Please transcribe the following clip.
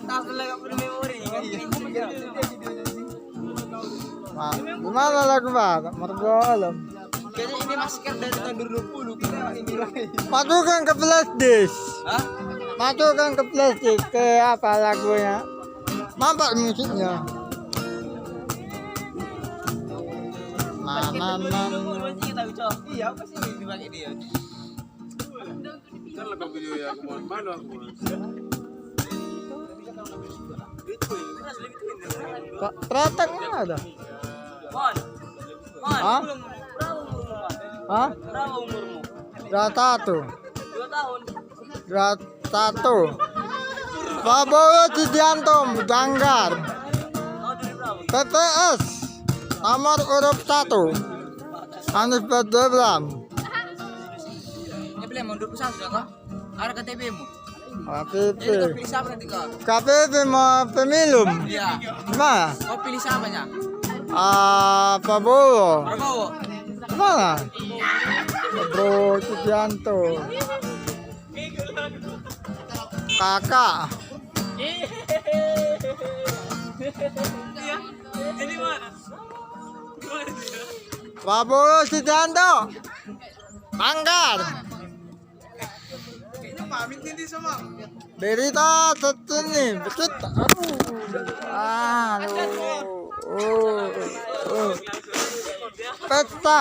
taas talaga po ng memory. Gimana lagu ba? Margo alam. Kaya ini masker dari tahun 2020 kita ini lagi. Masukkan ke flash disk. Hah? Masukkan ke flash disk. Ke apa lagunya? Mampak musiknya. Iya, apa sih dipakai dia? Kan lekam video ya, mana aku? Pretek mana ada? Mon. Mon. Hah? Berapa umurmu, Mon? Hah? Berapa umurmu? 21. 2 tahun. 21. Prabowo Subianto Janggar. Kau dari berapa? PPS nomor urut 1 Anies Baswedan. Ini pilih mundur pesawat sudah kah? Ada KTP-mu. KPP. Jadi kau pilih siapa nanti kau? KPP mau pemilu. Iya. Gimana? Kau pilih siapanya? Prabowo. Prabowo. Gimana? Prabowo Subianto. Kakak. Jadi mana? Prabowo Subianto. Manggar. Kayaknya pamit nih sama. Berita terkini. Betul. Aduh. Pesta.